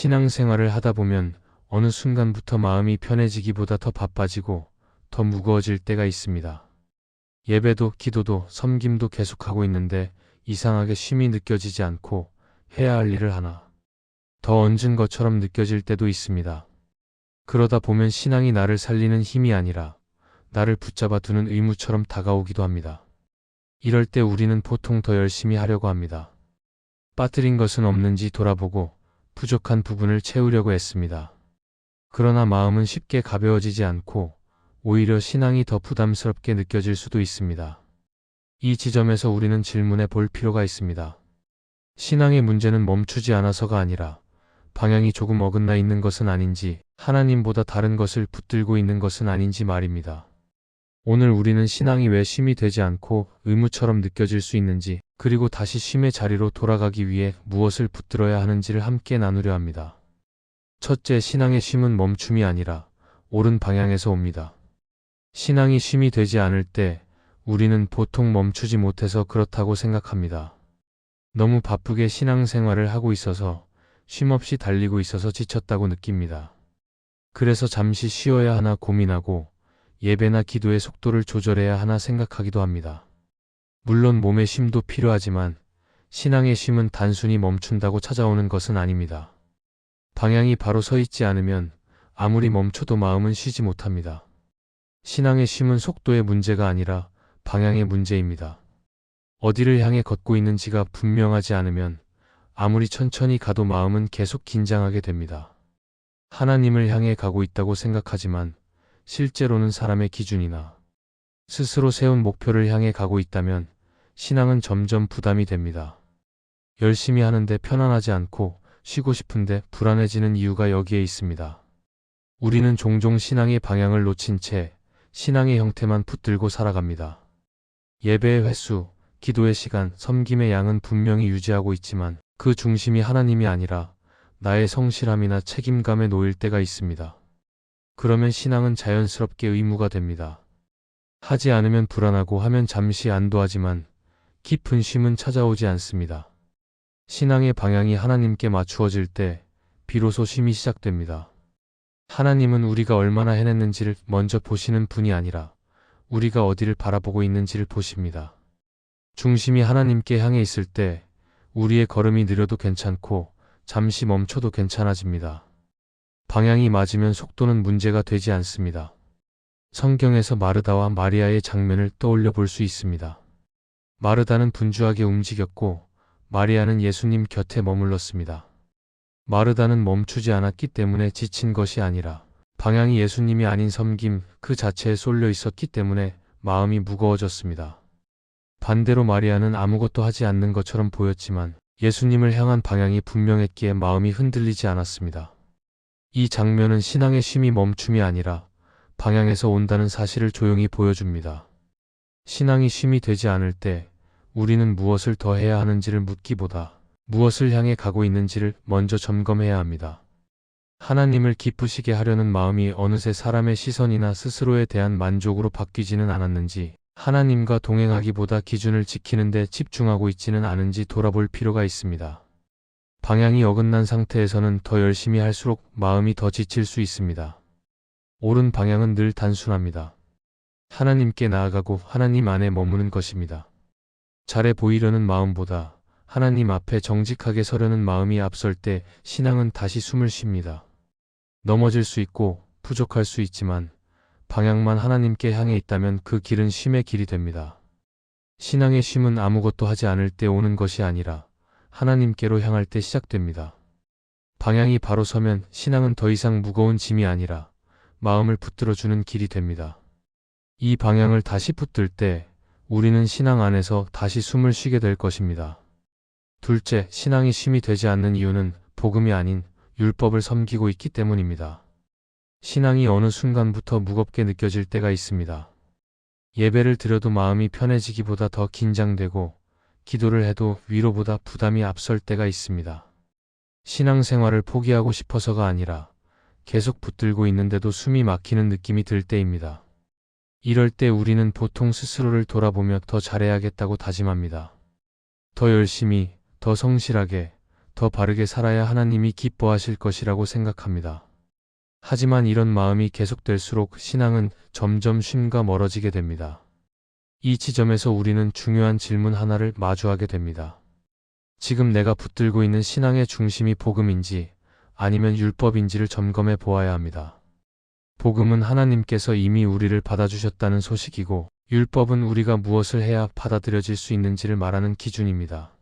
신앙생활을 하다 보면 어느 순간부터 마음이 편해지기보다 더 바빠지고 더 무거워질 때가 있습니다. 예배도 기도도 섬김도 계속하고 있는데 이상하게 쉼이 느껴지지 않고 해야 할 일을 하나 더 얹은 것처럼 느껴질 때도 있습니다. 그러다 보면 신앙이 나를 살리는 힘이 아니라 나를 붙잡아 두는 의무처럼 다가오기도 합니다. 이럴 때 우리는 보통 더 열심히 하려고 합니다. 빠뜨린 것은 없는지 돌아보고 부족한 부분을 채우려고 했습니다. 그러나 마음은 쉽게 가벼워지지 않고 오히려 신앙이 더 부담스럽게 느껴질 수도 있습니다. 이 지점에서 우리는 질문해 볼 필요가 있습니다. 신앙의 문제는 멈추지 않아서가 아니라 방향이 조금 어긋나 있는 것은 아닌지, 하나님보다 다른 것을 붙들고 있는 것은 아닌지 말입니다. 오늘 우리는 신앙이 왜 쉼이 되지 않고 의무처럼 느껴질 수 있는지, 그리고 다시 쉼의 자리로 돌아가기 위해 무엇을 붙들어야 하는지를 함께 나누려 합니다. 첫째, 신앙의 쉼은 멈춤이 아니라 옳은 방향에서 옵니다. 신앙이 쉼이 되지 않을 때 우리는 보통 멈추지 못해서 그렇다고 생각합니다. 너무 바쁘게 신앙생활을 하고 있어서 쉼없이 달리고 있어서 지쳤다고 느낍니다. 그래서 잠시 쉬어야 하나 고민하고 예배나 기도의 속도를 조절해야 하나 생각하기도 합니다. 물론 몸의 쉼도 필요하지만 신앙의 쉼은 단순히 멈춘다고 찾아오는 것은 아닙니다. 방향이 바로 서 있지 않으면 아무리 멈춰도 마음은 쉬지 못합니다. 신앙의 쉼은 속도의 문제가 아니라 방향의 문제입니다. 어디를 향해 걷고 있는지가 분명하지 않으면 아무리 천천히 가도 마음은 계속 긴장하게 됩니다. 하나님을 향해 가고 있다고 생각하지만 실제로는 사람의 기준이나 스스로 세운 목표를 향해 가고 있다면 신앙은 점점 부담이 됩니다. 열심히 하는데 편안하지 않고 쉬고 싶은데 불안해지는 이유가 여기에 있습니다. 우리는 종종 신앙의 방향을 놓친 채 신앙의 형태만 붙들고 살아갑니다. 예배의 횟수, 기도의 시간, 섬김의 양은 분명히 유지하고 있지만 그 중심이 하나님이 아니라 나의 성실함이나 책임감에 놓일 때가 있습니다. 그러면 신앙은 자연스럽게 의무가 됩니다. 하지 않으면 불안하고 하면 잠시 안도하지만 깊은 쉼은 찾아오지 않습니다. 신앙의 방향이 하나님께 맞추어질 때 비로소 쉼이 시작됩니다. 하나님은 우리가 얼마나 해냈는지를 먼저 보시는 분이 아니라 우리가 어디를 바라보고 있는지를 보십니다. 중심이 하나님께 향해 있을 때 우리의 걸음이 느려도 괜찮고 잠시 멈춰도 괜찮아집니다. 방향이 맞으면 속도는 문제가 되지 않습니다. 성경에서 마르다와 마리아의 장면을 떠올려 볼 수 있습니다. 마르다는 분주하게 움직였고 마리아는 예수님 곁에 머물렀습니다. 마르다는 멈추지 않았기 때문에 지친 것이 아니라 방향이 예수님이 아닌 섬김 그 자체에 쏠려 있었기 때문에 마음이 무거워졌습니다. 반대로 마리아는 아무것도 하지 않는 것처럼 보였지만 예수님을 향한 방향이 분명했기에 마음이 흔들리지 않았습니다. 이 장면은 신앙의 쉼이 멈춤이 아니라 방향에서 온다는 사실을 조용히 보여줍니다. 신앙이 쉼이 되지 않을 때 우리는 무엇을 더 해야 하는지를 묻기보다 무엇을 향해 가고 있는지를 먼저 점검해야 합니다. 하나님을 기쁘시게 하려는 마음이 어느새 사람의 시선이나 스스로에 대한 만족으로 바뀌지는 않았는지, 하나님과 동행하기보다 기준을 지키는 데 집중하고 있지는 않은지 돌아볼 필요가 있습니다. 방향이 어긋난 상태에서는 더 열심히 할수록 마음이 더 지칠 수 있습니다. 옳은 방향은 늘 단순합니다. 하나님께 나아가고 하나님 안에 머무는 것입니다. 잘해 보이려는 마음보다 하나님 앞에 정직하게 서려는 마음이 앞설 때 신앙은 다시 숨을 쉽니다. 넘어질 수 있고 부족할 수 있지만 방향만 하나님께 향해 있다면 그 길은 쉼의 길이 됩니다. 신앙의 쉼은 아무것도 하지 않을 때 오는 것이 아니라 하나님께로 향할 때 시작됩니다. 방향이 바로 서면 신앙은 더 이상 무거운 짐이 아니라 마음을 붙들어주는 길이 됩니다. 이 방향을 다시 붙들 때 우리는 신앙 안에서 다시 숨을 쉬게 될 것입니다. 둘째, 신앙이 쉼이 되지 않는 이유는 복음이 아닌 율법을 섬기고 있기 때문입니다. 신앙이 어느 순간부터 무겁게 느껴질 때가 있습니다. 예배를 드려도 마음이 편해지기보다 더 긴장되고 기도를 해도 위로보다 부담이 앞설 때가 있습니다. 신앙생활을 포기하고 싶어서가 아니라 계속 붙들고 있는데도 숨이 막히는 느낌이 들 때입니다. 이럴 때 우리는 보통 스스로를 돌아보며 더 잘해야겠다고 다짐합니다. 더 열심히, 더 성실하게, 더 바르게 살아야 하나님이 기뻐하실 것이라고 생각합니다. 하지만 이런 마음이 계속될수록 신앙은 점점 쉼과 멀어지게 됩니다. 이 지점에서 우리는 중요한 질문 하나를 마주하게 됩니다. 지금 내가 붙들고 있는 신앙의 중심이 복음인지 아니면 율법인지를 점검해 보아야 합니다. 복음은 하나님께서 이미 우리를 받아주셨다는 소식이고, 율법은 우리가 무엇을 해야 받아들여질 수 있는지를 말하는 기준입니다.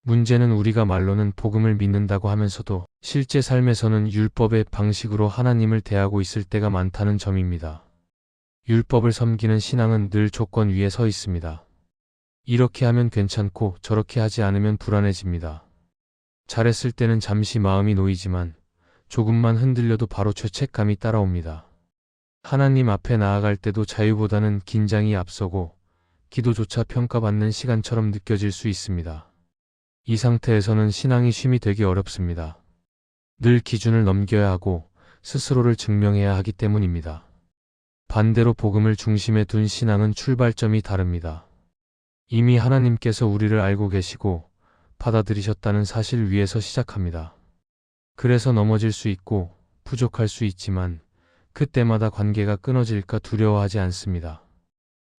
문제는 우리가 말로는 복음을 믿는다고 하면서도 실제 삶에서는 율법의 방식으로 하나님을 대하고 있을 때가 많다는 점입니다. 율법을 섬기는 신앙은 늘 조건 위에 서 있습니다. 이렇게 하면 괜찮고 저렇게 하지 않으면 불안해집니다. 잘했을 때는 잠시 마음이 놓이지만 조금만 흔들려도 바로 죄책감이 따라옵니다. 하나님 앞에 나아갈 때도 자유보다는 긴장이 앞서고 기도조차 평가받는 시간처럼 느껴질 수 있습니다. 이 상태에서는 신앙이 쉼이 되기 어렵습니다. 늘 기준을 넘겨야 하고 스스로를 증명해야 하기 때문입니다. 반대로 복음을 중심에 둔 신앙은 출발점이 다릅니다. 이미 하나님께서 우리를 알고 계시고 받아들이셨다는 사실 위에서 시작합니다. 그래서 넘어질 수 있고 부족할 수 있지만 그때마다 관계가 끊어질까 두려워하지 않습니다.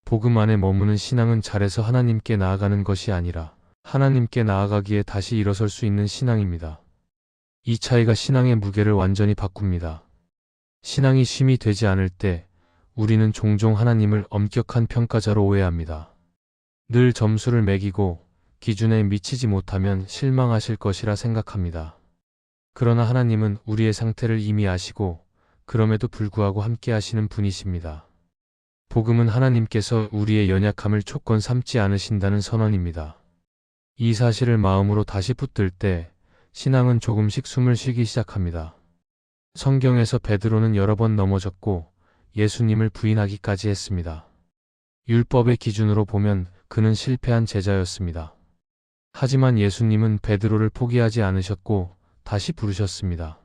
복음 안에 머무는 신앙은 잘해서 하나님께 나아가는 것이 아니라 하나님께 나아가기에 다시 일어설 수 있는 신앙입니다. 이 차이가 신앙의 무게를 완전히 바꿉니다. 신앙이 쉼이 되지 않을 때 우리는 종종 하나님을 엄격한 평가자로 오해합니다. 늘 점수를 매기고 기준에 미치지 못하면 실망하실 것이라 생각합니다. 그러나 하나님은 우리의 상태를 이미 아시고 그럼에도 불구하고 함께 하시는 분이십니다. 복음은 하나님께서 우리의 연약함을 조건 삼지 않으신다는 선언입니다. 이 사실을 마음으로 다시 붙들 때 신앙은 조금씩 숨을 쉬기 시작합니다. 성경에서 베드로는 여러 번 넘어졌고 예수님을 부인하기까지 했습니다. 율법의 기준으로 보면 그는 실패한 제자였습니다. 하지만 예수님은 베드로를 포기하지 않으셨고 다시 부르셨습니다.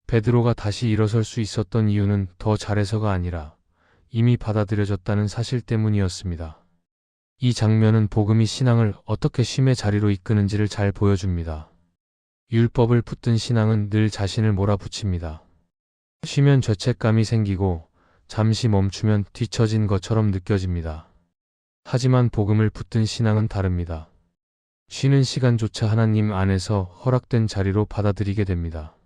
베드로가 다시 일어설 수 있었던 이유는 더 잘해서가 아니라 이미 받아들여졌다는 사실 때문이었습니다. 이 장면은 복음이 신앙을 어떻게 쉼의 자리로 이끄는지를 잘 보여줍니다. 율법을 붙든 신앙은 늘 자신을 몰아붙입니다. 쉬면 죄책감이 생기고 잠시 멈추면 뒤처진 것처럼 느껴집니다. 하지만 복음을 붙든 신앙은 다릅니다. 쉬는 시간조차 하나님 안에서 허락된 자리로 받아들이게 됩니다.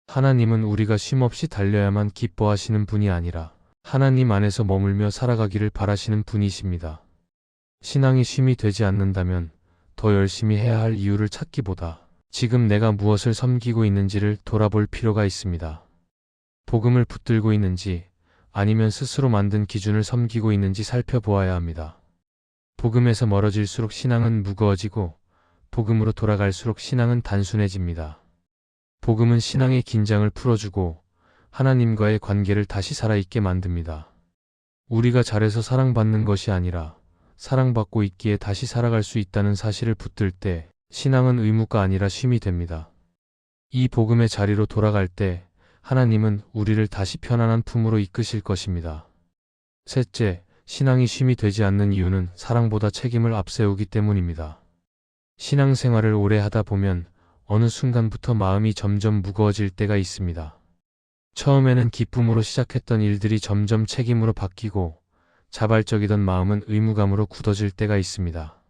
하나님은 우리가 쉼없이 달려야만 기뻐하시는 분이 아니라 하나님 안에서 머물며 살아가기를 바라시는 분이십니다. 신앙이 쉼이 되지 않는다면 더 열심히 해야 할 이유를 찾기보다 지금 내가 무엇을 섬기고 있는지를 돌아볼 필요가 있습니다. 복음을 붙들고 있는지 아니면 스스로 만든 기준을 섬기고 있는지 살펴보아야 합니다. 복음에서 멀어질수록 신앙은 무거워지고 복음으로 돌아갈수록 신앙은 단순해집니다. 복음은 신앙의 긴장을 풀어주고 하나님과의 관계를 다시 살아있게 만듭니다. 우리가 잘해서 사랑받는 것이 아니라 사랑받고 있기에 다시 살아갈 수 있다는 사실을 붙들 때 신앙은 의무가 아니라 쉼이 됩니다. 이 복음의 자리로 돌아갈 때 하나님은 우리를 다시 편안한 품으로 이끄실 것입니다. 셋째, 신앙이 쉼이 되지 않는 이유는 사랑보다 책임을 앞세우기 때문입니다. 신앙생활을 오래 하다 보면 어느 순간부터 마음이 점점 무거워질 때가 있습니다. 처음에는 기쁨으로 시작했던 일들이 점점 책임으로 바뀌고 자발적이던 마음은 의무감으로 굳어질 때가 있습니다.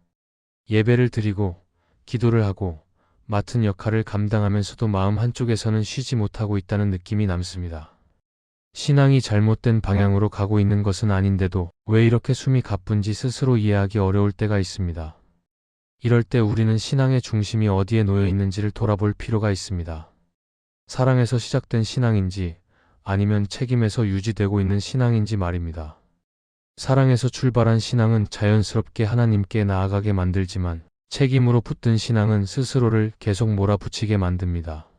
예배를 드리고 기도를 하고 맡은 역할을 감당하면서도 마음 한쪽에서는 쉬지 못하고 있다는 느낌이 남습니다. 신앙이 잘못된 방향으로 가고 있는 것은 아닌데도 왜 이렇게 숨이 가쁜지 스스로 이해하기 어려울 때가 있습니다. 이럴 때 우리는 신앙의 중심이 어디에 놓여 있는지를 돌아볼 필요가 있습니다. 사랑에서 시작된 신앙인지 아니면 책임에서 유지되고 있는 신앙인지 말입니다. 사랑에서 출발한 신앙은 자연스럽게 하나님께 나아가게 만들지만 책임으로 붙든 신앙은 스스로를 계속 몰아붙이게 만듭니다.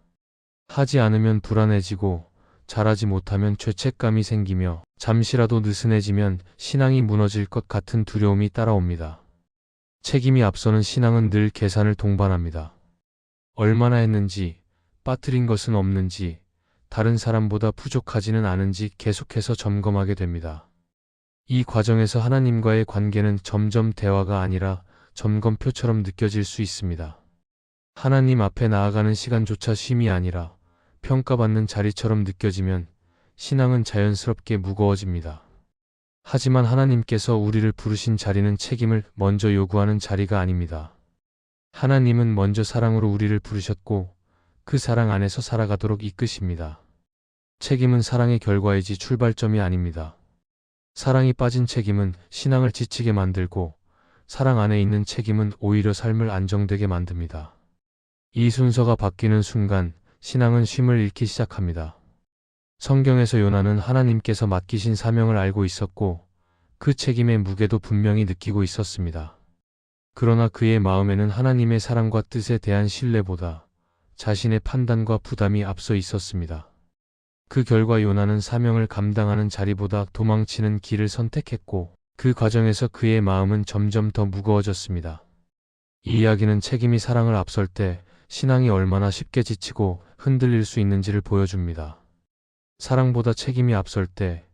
하지 않으면 불안해지고 잘하지 못하면 죄책감이 생기며 잠시라도 느슨해지면 신앙이 무너질 것 같은 두려움이 따라옵니다. 책임이 앞서는 신앙은 늘 계산을 동반합니다. 얼마나 했는지, 빠뜨린 것은 없는지, 다른 사람보다 부족하지는 않은지 계속해서 점검하게 됩니다. 이 과정에서 하나님과의 관계는 점점 대화가 아니라 점검표처럼 느껴질 수 있습니다. 하나님 앞에 나아가는 시간조차 쉼이 아니라 평가받는 자리처럼 느껴지면 신앙은 자연스럽게 무거워집니다. 하지만 하나님께서 우리를 부르신 자리는 책임을 먼저 요구하는 자리가 아닙니다. 하나님은 먼저 사랑으로 우리를 부르셨고 그 사랑 안에서 살아가도록 이끄십니다. 책임은 사랑의 결과이지 출발점이 아닙니다. 사랑이 빠진 책임은 신앙을 지치게 만들고 사랑 안에 있는 책임은 오히려 삶을 안정되게 만듭니다. 이 순서가 바뀌는 순간 신앙은 쉼을 잃기 시작합니다. 성경에서 요나는 하나님께서 맡기신 사명을 알고 있었고 그 책임의 무게도 분명히 느끼고 있었습니다. 그러나 그의 마음에는 하나님의 사랑과 뜻에 대한 신뢰보다 자신의 판단과 부담이 앞서 있었습니다. 그 결과 요나는 사명을 감당하는 자리보다 도망치는 길을 선택했고 그 과정에서 그의 마음은 점점 더 무거워졌습니다. 이 이야기는 책임이 사랑을 앞설 때 신앙이 얼마나 쉽게 지치고 흔들릴 수 있는지를 보여줍니다. 사랑보다 책임이 앞설 때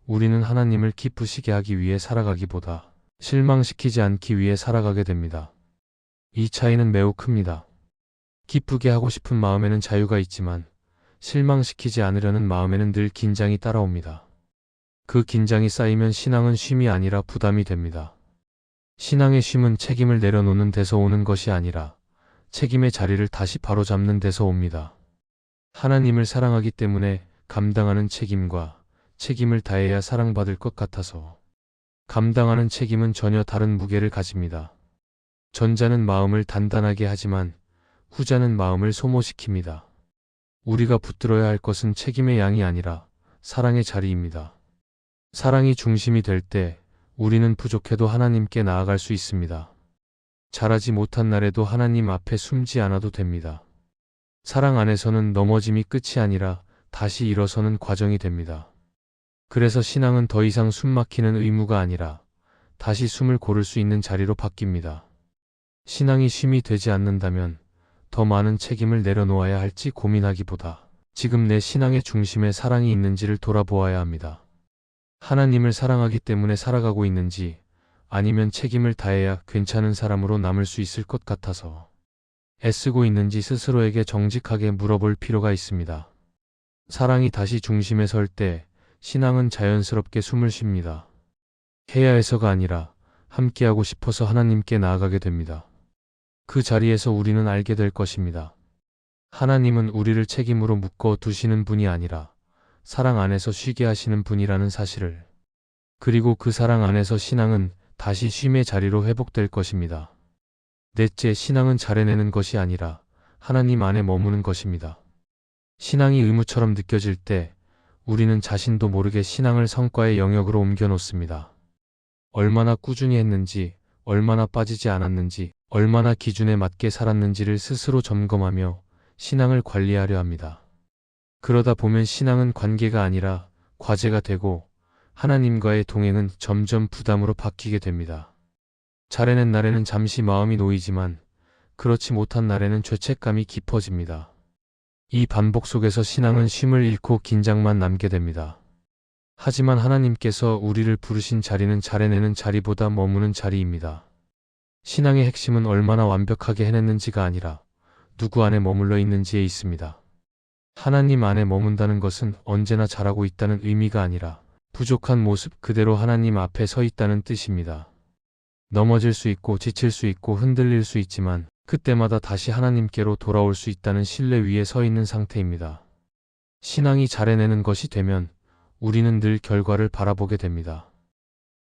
우리는 하나님을 기쁘시게 하기 위해 살아가기보다 실망시키지 않기 위해 살아가게 됩니다. 이 차이는 매우 큽니다. 기쁘게 하고 싶은 마음에는 자유가 있지만 실망시키지 않으려는 마음에는 늘 긴장이 따라옵니다. 그 긴장이 쌓이면 신앙은 쉼이 아니라 부담이 됩니다. 신앙의 쉼은 책임을 내려놓는 데서 오는 것이 아니라 책임의 자리를 다시 바로잡는 데서 옵니다. 하나님을 사랑하기 때문에 감당하는 책임과 책임을 다해야 사랑받을 것 같아서 감당하는 책임은 전혀 다른 무게를 가집니다. 전자는 마음을 단단하게 하지만 후자는 마음을 소모시킵니다. 우리가 붙들어야 할 것은 책임의 양이 아니라 사랑의 자리입니다. 사랑이 중심이 될 때 우리는 부족해도 하나님께 나아갈 수 있습니다. 잘하지 못한 날에도 하나님 앞에 숨지 않아도 됩니다. 사랑 안에서는 넘어짐이 끝이 아니라 다시 일어서는 과정이 됩니다. 그래서 신앙은 더 이상 숨 막히는 의무가 아니라 다시 숨을 고를 수 있는 자리로 바뀝니다. 신앙이 쉼이 되지 않는다면 더 많은 책임을 내려놓아야 할지 고민하기보다 지금 내 신앙의 중심에 사랑이 있는지를 돌아보아야 합니다. 하나님을 사랑하기 때문에 살아가고 있는지 아니면 책임을 다해야 괜찮은 사람으로 남을 수 있을 것 같아서 애쓰고 있는지 스스로에게 정직하게 물어볼 필요가 있습니다. 사랑이 다시 중심에 설 때 신앙은 자연스럽게 숨을 쉽니다. 해야 해서가 아니라 함께하고 싶어서 하나님께 나아가게 됩니다. 그 자리에서 우리는 알게 될 것입니다. 하나님은 우리를 책임으로 묶어 두시는 분이 아니라 사랑 안에서 쉬게 하시는 분이라는 사실을, 그리고 그 사랑 안에서 신앙은 다시 쉼의 자리로 회복될 것입니다. 넷째, 신앙은 잘해내는 것이 아니라 하나님 안에 머무는 것입니다. 신앙이 의무처럼 느껴질 때 우리는 자신도 모르게 신앙을 성과의 영역으로 옮겨 놓습니다. 얼마나 꾸준히 했는지, 얼마나 빠지지 않았는지, 얼마나 기준에 맞게 살았는지를 스스로 점검하며 신앙을 관리하려 합니다. 그러다 보면 신앙은 관계가 아니라 과제가 되고 하나님과의 동행은 점점 부담으로 바뀌게 됩니다. 잘해낸 날에는 잠시 마음이 놓이지만 그렇지 못한 날에는 죄책감이 깊어집니다. 이 반복 속에서 신앙은 쉼을 잃고 긴장만 남게 됩니다. 하지만 하나님께서 우리를 부르신 자리는 잘해내는 자리보다 머무는 자리입니다. 신앙의 핵심은 얼마나 완벽하게 해냈는지가 아니라 누구 안에 머물러 있는지에 있습니다. 하나님 안에 머문다는 것은 언제나 잘하고 있다는 의미가 아니라 부족한 모습 그대로 하나님 앞에 서 있다는 뜻입니다. 넘어질 수 있고 지칠 수 있고 흔들릴 수 있지만 그때마다 다시 하나님께로 돌아올 수 있다는 신뢰 위에 서 있는 상태입니다. 신앙이 잘해내는 것이 되면 우리는 늘 결과를 바라보게 됩니다.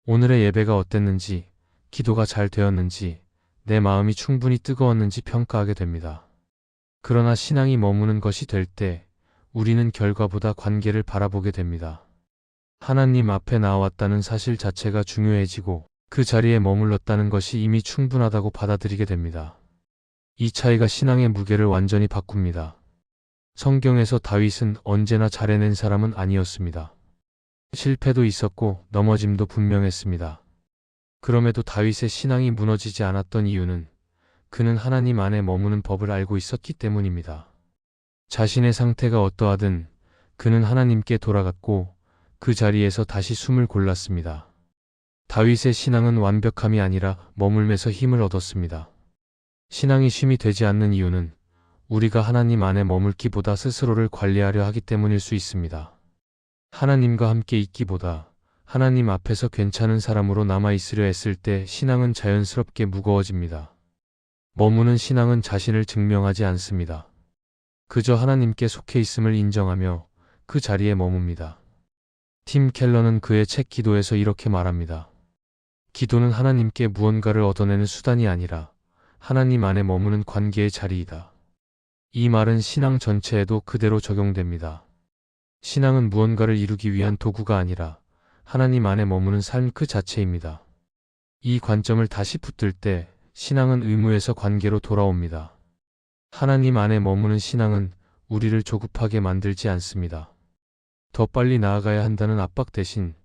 오늘의 예배가 어땠는지, 기도가 잘 되었는지, 내 마음이 충분히 뜨거웠는지 평가하게 됩니다. 그러나 신앙이 머무는 것이 될 때 우리는 결과보다 관계를 바라보게 됩니다. 하나님 앞에 나왔다는 사실 자체가 중요해지고 그 자리에 머물렀다는 것이 이미 충분하다고 받아들이게 됩니다. 이 차이가 신앙의 무게를 완전히 바꿉니다. 성경에서 다윗은 언제나 잘해낸 사람은 아니었습니다. 실패도 있었고 넘어짐도 분명했습니다. 그럼에도 다윗의 신앙이 무너지지 않았던 이유는 그는 하나님 안에 머무는 법을 알고 있었기 때문입니다. 자신의 상태가 어떠하든 그는 하나님께 돌아갔고 그 자리에서 다시 숨을 골랐습니다. 다윗의 신앙은 완벽함이 아니라 머물면서 힘을 얻었습니다. 신앙이 쉼이 되지 않는 이유는 우리가 하나님 안에 머물기보다 스스로를 관리하려 하기 때문일 수 있습니다. 하나님과 함께 있기보다 하나님 앞에서 괜찮은 사람으로 남아 있으려 했을 때 신앙은 자연스럽게 무거워집니다. 머무는 신앙은 자신을 증명하지 않습니다. 그저 하나님께 속해 있음을 인정하며 그 자리에 머뭅니다. 팀 켈러는 그의 책 기도에서 이렇게 말합니다. 기도는 하나님께 무언가를 얻어내는 수단이 아니라 하나님 안에 머무는 관계의 자리이다. 이 말은 신앙 전체에도 그대로 적용됩니다. 신앙은 무언가를 이루기 위한 도구가 아니라 하나님 안에 머무는 삶 그 자체입니다. 이 관점을 다시 붙들 때 신앙은 의무에서 관계로 돌아옵니다. 하나님 안에 머무는 신앙은 우리를 조급하게 만들지 않습니다. 더 빨리 나아가야 한다는 압박 대신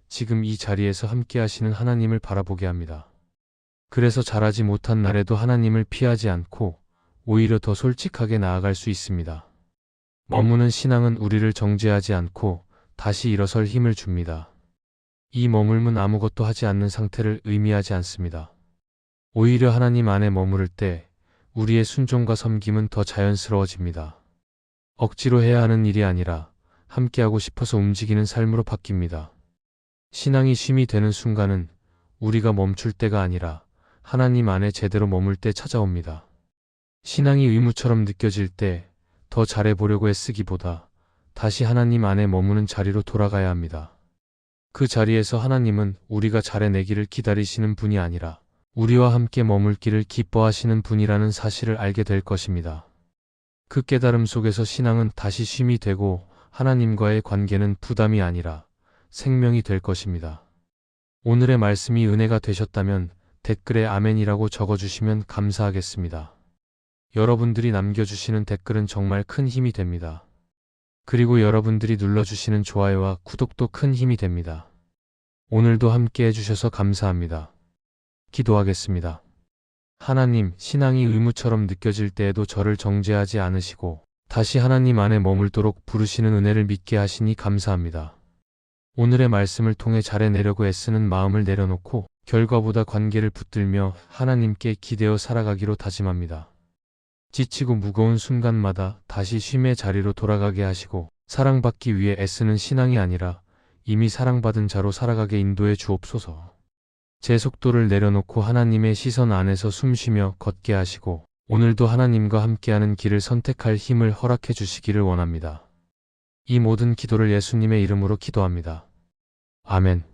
지금 이 자리에서 함께 하시는 하나님을 바라보게 합니다. 그래서 잘하지 못한 날에도 하나님을 피하지 않고 오히려 더 솔직하게 나아갈 수 있습니다. 머무는 신앙은 우리를 정죄하지 않고 다시 일어설 힘을 줍니다. 이 머물면 아무것도 하지 않는 상태를 의미하지 않습니다. 오히려 하나님 안에 머무를 때 우리의 순종과 섬김은 더 자연스러워집니다. 억지로 해야 하는 일이 아니라 함께하고 싶어서 움직이는 삶으로 바뀝니다. 신앙이 쉼이 되는 순간은 우리가 멈출 때가 아니라 하나님 안에 제대로 머물 때 찾아옵니다. 신앙이 의무처럼 느껴질 때 더 잘해보려고 애쓰기보다 다시 하나님 안에 머무는 자리로 돌아가야 합니다. 그 자리에서 하나님은 우리가 잘해내기를 기다리시는 분이 아니라 우리와 함께 머물기를 기뻐하시는 분이라는 사실을 알게 될 것입니다. 그 깨달음 속에서 신앙은 다시 쉼이 되고 하나님과의 관계는 부담이 아니라 생명이 될 것입니다. 오늘의 말씀이 은혜가 되셨다면 댓글에 아멘이라고 적어주시면 감사하겠습니다. 여러분들이 남겨주시는 댓글은 정말 큰 힘이 됩니다. 그리고 여러분들이 눌러주시는 좋아요와 구독도 큰 힘이 됩니다. 오늘도 함께 해주셔서 감사합니다. 기도하겠습니다. 하나님, 신앙이 의무처럼 느껴질 때에도 저를 정죄하지 않으시고 다시 하나님 안에 머물도록 부르시는 은혜를 믿게 하시니 감사합니다. 오늘의 말씀을 통해 잘해내려고 애쓰는 마음을 내려놓고 결과보다 관계를 붙들며 하나님께 기대어 살아가기로 다짐합니다. 지치고 무거운 순간마다 다시 쉼의 자리로 돌아가게 하시고 사랑받기 위해 애쓰는 신앙이 아니라 이미 사랑받은 자로 살아가게 인도해 주옵소서. 제 속도를 내려놓고 하나님의 시선 안에서 숨쉬며 걷게 하시고 오늘도 하나님과 함께하는 길을 선택할 힘을 허락해 주시기를 원합니다. 이 모든 기도를 예수님의 이름으로 기도합니다. 아멘.